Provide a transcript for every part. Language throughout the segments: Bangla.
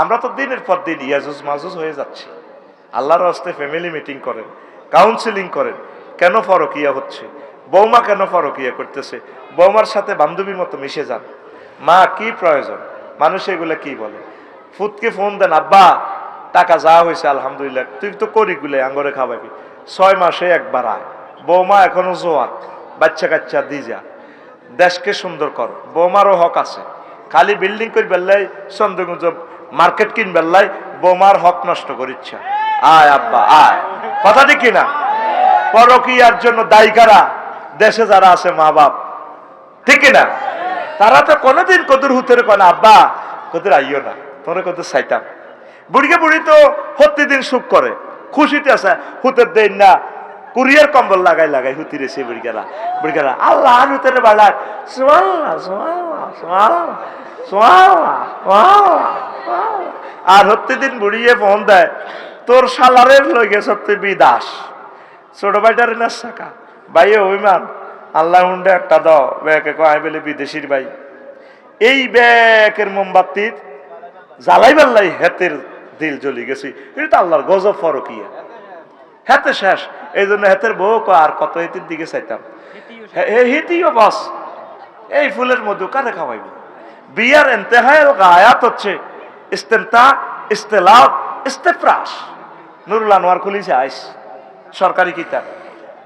আমরা তো দিনের পর দিন ইয়াজুজ মাজুজ হয়ে যাচ্ছি। আল্লাহর রাস্তায় ফ্যামিলি মিটিং করেন, কাউন্সিলিং করেন, কেন পরকিয়া হচ্ছে, বৌমা কেন পরকিয়া করতেছে, বৌমার সাথে বান্ধবীর মতো মিশে যান। মা কি প্রয়োজন, মানুষ এগুলা কি বলে। ফুতকে ফোন দেন, আব্বা টাকা যা হয়েছে আলহামদুলিল্লাহ, তুই তো করি গুলে আঙ্গরে খাওয়াবি, 6 মাসে একবার আয়, বৌমা এখনো জোয়ান, বাচ্চা কাচ্চা দি যা, দেশকে সুন্দর কর, বৌমারও হক আছে। খালি বিল্ডিং করে বেল্লাই চন্দ্রগুঞ্জ মার্কেট কিন বেল্লাই বৌমার হক নষ্ট করিচ্ছা। আয় আব্বা আয়, কথা ঠিক কিনা? পরকিয়ার জন্য দায়ী কারা? দেশে যারা আছে মা বাপ, ঠিক কিনা? তারা তো কোনোদিন কদুর হুতের কয় না, আব্বা কদুর আইও না, তোরে কদুর চাইতাম। বুড়িকে বুড়ি তো প্রতিদিন সুখ করে, খুশিতে আছে, হুতের দেন না, কুরিয়ার কম্বল লাগাই লাগাই হুতি রেছে বুড়িকেরা। বুড়িকেরা আল্লাহ হুতের বাড়ায়, আর প্রতিদিন বুড়িয়ে ফোন দেয়, তোর সালারের লই গেছ তুই বিদাস, ছোট ভাইটারে না শাখা ভাইয়ে অভিমান, আল্লাহ হুন্ডে একটা দাও, ব্যাকে কয় বলে বিদেশির ভাই। এই ব্যাকের মোমবাতির জ্বালাই বেল্লাই হেতের দিল জ্বলি গেছি, এটা তো আল্লাহর গজব ফরকিয়া, হেতে শেষ। এই জন্য হেতের বউ আর কত হেতির দিকে চাইতাম, হেতিও বাস। এই ফুলের মধু কারে খাওয়াইব? বিয়ার এন্তেহায় গায়াত হচ্ছে ইস্তেমতা, ইস্তেলাও, ইস্তেফরাস। নুরুল আনোয়ার খুলিছে আইস সরকারি কিতাব।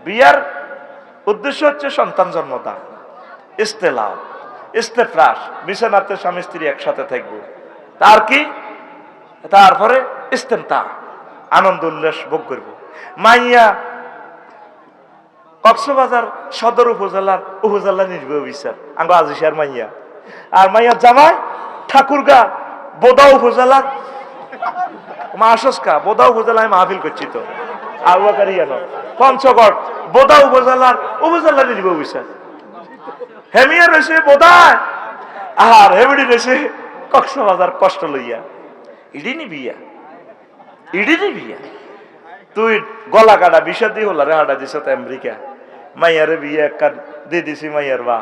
বিয়ার উদ্দেশ্য হচ্ছে সন্তান জন্মদান, ইস্তেলাও, ইস্তেফরাস, বিছানাতে স্বামী স্ত্রী একসাথে থাকবো। তার কি? তারপরে ইস্তেমতা, আনন্দ উল্লাস ভোগ করবো। মাইয়া কক্সবাজার সদর উপজেলা নির্বাহী অফিসার আঙ্গ আজিসার মাইয়া, আর মাইয়া জামাই ঠাকুরগা বোদা উপজেলার মাসকা, বোদা উপজেলায় মাহফিল করছি তো আলুয়াকারিয়ানো পঞ্চগড় বোদা উপজেলা নির্বাহী অফিসার। হেমিয়া রয়েছে বোদায়, আর হেমিডি রয়েছে কক্সবাজার কষ্ট লইয়া। ইডিনি বিয়া, ইডিনি বিয়া। তুই গলা কাটা বিষয় দিয়ে হল রে হাঁটা দিস আমেরিকা, মাইয়ারে বিয়ে এক দিয়ে দিছি মাইয়ার বা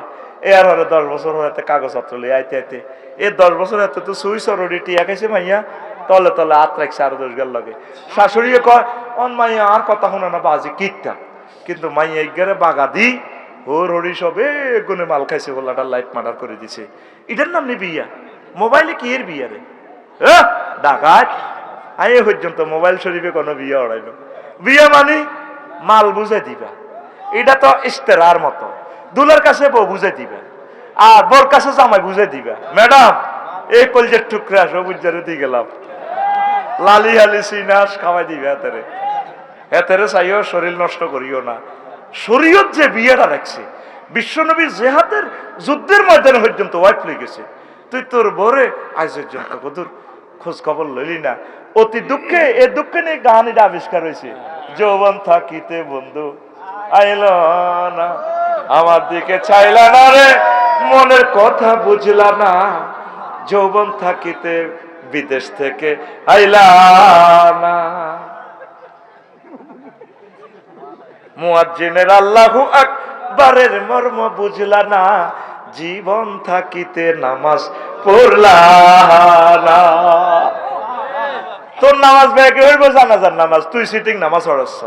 এর হরে 10 বছর হতে কাগজপত্র লিয়ে আইতে আইতে, এই 10 বছর এত তো সুইস অলরেডি টিয়া খাইছে মাইয়া, তলে তলে আত রাখছে আরো 10 গাল লাগে। শাশুড়িও কয় অন মাইয়া আর কথা শোনা না বাজি কিটটা, কিন্তু মাইয়া ইগারে বাগা দি ওর হরি সবে গুনে মাল খাইছে, হোলাটা লাইট মার্ডার করে দিছে। এটার নাম নি বিয়া? মোবাইলে কি এর বিয়া রে? ডাকাত আই পর্যন্ত মোবাইল শরীফে কোনো বিয়া ওড়াইল। বিয়া মানে মাল বুঝাই দিবা, এটা তো ইস্তেরার মতো। দুলার কাছে বউ বুঝাই দিবা, আর বোর কাছে জামাই বুঝাই দিবা, ম্যাডাম এই কলজের টুকরা সবুজারে দিয়ে গেলাম, লালি হালি সিনাস খাওয়াই দিবে। এতেরে এতেরে চাইও শরীর নষ্ট করিও না। শরীয়ত যে বিয়েটা রাখছে, বিশ্বনবী জেহাদের যুদ্ধের ময়দানে পর্যন্ত ওয়াইফ লই গেছে, তুই তোর বরে আজ পর্যন্ত কদুর খোঁজ খবর লইলি না। অতি দুঃখে এ দুঃখে নিয়ে কাহানিটা আবিষ্কার হয়েছে। যৌবন থাকিতে বন্ধু আইল না, আমার দিকে চাইলা না রে, মনের কথা বুঝলা না, যৌবন থাকিতে বিদেশ থেকে আইলা না। মুয়াজ্জিনের আল্লাহু আকবারের মর্ম বুঝলা না, জীবন থাকিতে নামাজ পড়লা না। তোর নামাজ ব্যাগে হইব জানাজার নামাজ, তুই সিটিং নামাজ পড়াচ্ছ।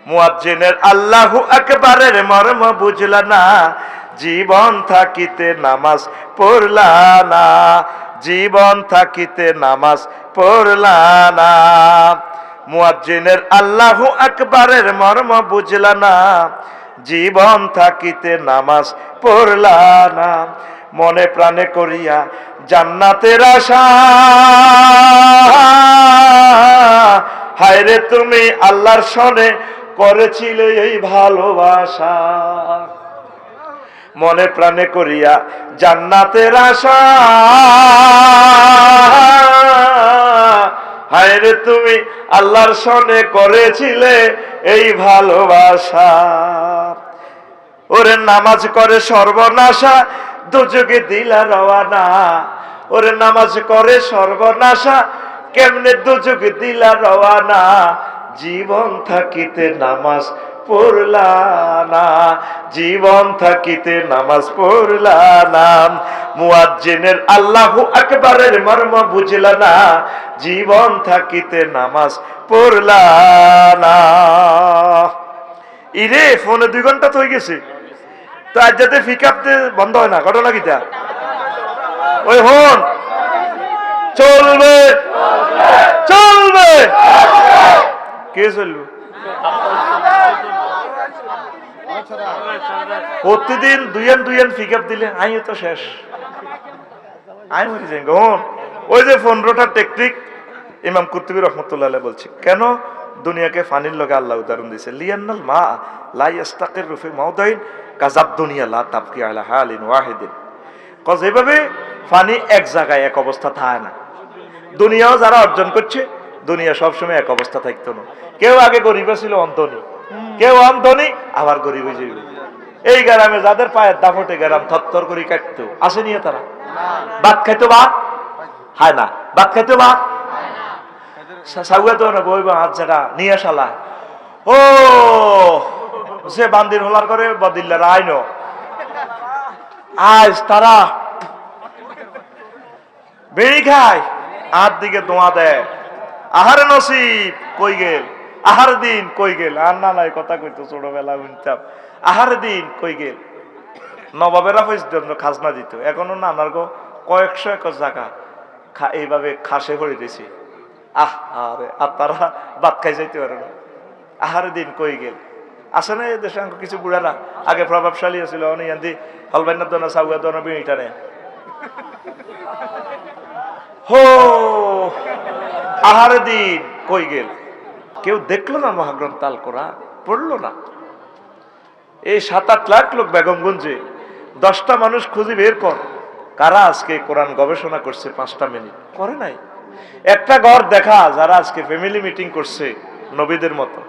মুয়াজ্জিনের আল্লাহু আকবারের মর্ম বুঝলা না, জীবন থাকিতে নামাজ পড়লা না, জীবন থাকিতে নামাজ পড়লা না। মুয়াজ্জিনের আল্লাহু আকবারের মর্ম বুঝলা না, জীবন থাকিতে নামাজ পড়লা না। মনে প্রাণে করিয়া জান্নাতের আশা, হায়রে তুমি আল্লাহর সনে করেছিলে এই ভালোবাসা। মনে প্রাণে করিয়া জান্নাতের আশা, হায়রে তুমি আল্লাহর সনে করেছিলে এই ভালোবাসা। ওরে নামাজ করে সর্বনাশা, দুযোগে দিলা রওয়ানা। ওরে নামাজ করে সর্বনাশা, কেমনে দুযোগে দিলা রওয়ানা। জীবন থাকিতে নামাজ পড়লা না, জীবন থাকিতে নামাজ পড়লা না, মুয়াজ্জিনের আল্লাহু আকবারের মর্ম বুঝলা না, জীবন থাকিতে নামাজ পড়লা না। ইরে ফোনে 2 ঘন্টা তো হয়ে গেছে, তো আজ যাতে পিকআপতে বন্ধ হয় না, ঘটনা কিটা? ওই হন চলবে চলবে, কে চলবে? প্রতিদিন 2 পিকআপ দিলে আইও তো শেষ, আই মরে যাই হন। ওই যে 15টা টেকনিক ইমাম কুরতুবী রহমতুল্লাহ আলাইহি বলছে, কেন দুনিয়াকে ফানির লগে আল্লাহ উদাহরণ দিয়েছে, লিয়ান্নাল মা লা ইস্তাকিরু ফি মাওদাইন কাযাদ দুনিয়া লা তাবকি আলা হালিন ওয়াহিদিন। কজ এভাবে ফানি এক জায়গায় এক অবস্থা থাকে না। দুনিয়াও যারা অর্জন করছে, দুনিয়া সবসময় এক অবস্থা থাকতো না। কেউ আগে গরিব ছিল অন্তনি, কেউ অন্তনি আবার গরিব হয়ে যাবে। এই গ্রামে যাদের পায়ের দাপটে গ্রাম থরথর করে কাটতো, আসেনি তারা? ভাত খাইতো, ভাত হয় না, ভাত খাইতো, ভাত সাউয়া তো না বইব হাত যেটা নিয়ে শালা ও সে বান্দির হলার করে বদিল্লার আইন আজ তারা বেড়ি খায়, আর দিকে দোয়া দেয়, আহারে নসিব কই গেল, আহার দিন কই গেল। আর না নাই কথা কইতো ছোটবেলা শুনতাম, আহার দিন কই গেল। নবাবেরা পর্যন্ত খাজনা দিত, এখনো নানার গো কয়েকশো একর জায়গা এইভাবে খাসে ভরে দিয়েছে। আরে আর তারা ভাত খাই যাইতে পারে না, আহার দিন কই গেল। আসে না এই দেশে কিছু বুড়ারা আগে প্রভাবশালী ছিল, অনেক হলবাইনার দোনা সাউয়া দোনা বিড়িটা নেয় হো, আহার দিন কই গেল। কেউ দেখলো না মহাগ্রন্থ আল কোরআন পড়লো না। এই 7-8 লাখ লোক বেগমগঞ্জে 10টা মানুষ খুঁজি বের কর কারা আজকে কোরআন গবেষণা করছে 5টা মিনিট করে নাই। একটা ঘর দেখা যারা আজকে ফ্যামিলি মিটিং করছে নবীদের মতো।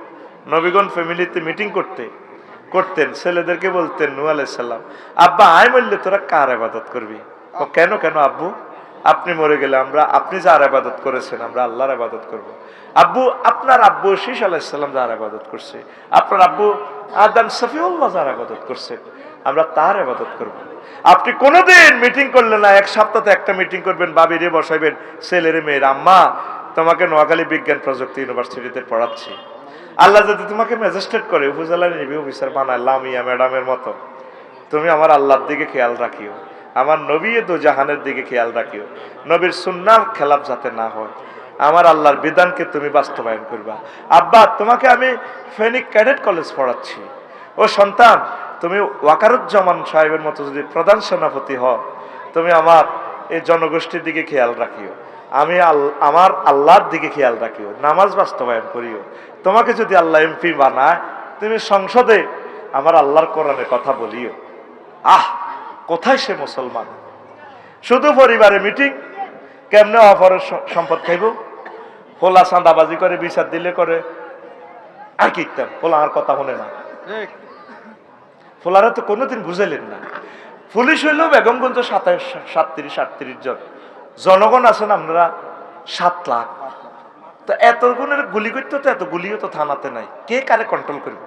নবীগণ ফ্যামিলিতে মিটিং করতেন, ছেলেদেরকে বলতেন নূহ আলাইহিস সালাম, আব্বা আয় মরলে তোরা কার ইবাদত করবি? ও কেন আব্বু, আপনি মরে গেলে আপনি যার ইবাদত করেছেন আমরা আল্লাহর ইবাদত করব। আব্বু আপনার আব্বু শীশ আলাইহিস সালাম যার ইবাদত করছে, আপনার আব্বু আদম সফিউল্লাহ যার ইবাদত করছে, আমরা তার ইবাদত করব। আপনি কোনোদিন মিটিং করলেন না, 1 সপ্তাহে একটা মিটিং করবেন, বাবিরে বসাইবেন, ছেলেরে মেয়ের, আম্মা তোমাকে নোয়াখালী বিজ্ঞান প্রযুক্তি ইউনিভার্সিটিতে পড়াচ্ছি, আল্লাহ যদি তোমাকে ম্যাজিস্ট্রেট করে উপজেলা রিভিউ অফিসার বানায় লামিয়া ম্যাডামের মতো, তুমি আমার আল্লাহর দিকে খেয়াল রাখিও, আমার নবী দো জাহানের দিকে খেয়াল রাখিও, নবীর সুন্নাহর খেলাফ যাতে না হয়, আমার আল্লাহর বিধানকে তুমি বাস্তবায়ন করবা। আব্বা তোমাকে আমি ফেনিক ক্যাডেট কলেজ পড়াচ্ছি, ও সন্তান তুমি ওয়াকারুজ্জামান সাহেবের মতো যদি প্রধান সেনাপতি হও, তুমি আমার এই জনগোষ্ঠীর দিকে খেয়াল রাখিও, আমি আমার আল্লাহর দিকে খেয়াল রাখিও, নামাজ বাস্তবায়ন করিও। তোমাকে যদি আল্লাহ এমপি বানায়, তুমি সংসদে আমার আল্লাহর কোরআনের কথা বলিও। কোথায় সে মুসলমান? শুধু পরিবারে মিটিং, কেমনে অপরের সম্পদ খাইব, ফোলা চাঁদাবাজি করে বিচার দিলে করে আর কি ফোলা আর কথা শুনে না, ফোলারা তো কোনোদিন বুঝাইলেন না। পুলিশ হইলেও বেগমগঞ্জ 37-38 জন, জনগণ আছেন আপনারা 7 লাখ, তো এত গুণের গুলি করতে তো এত গুলিও তো থানাতে নাই, কে কারে কন্ট্রোল করবে?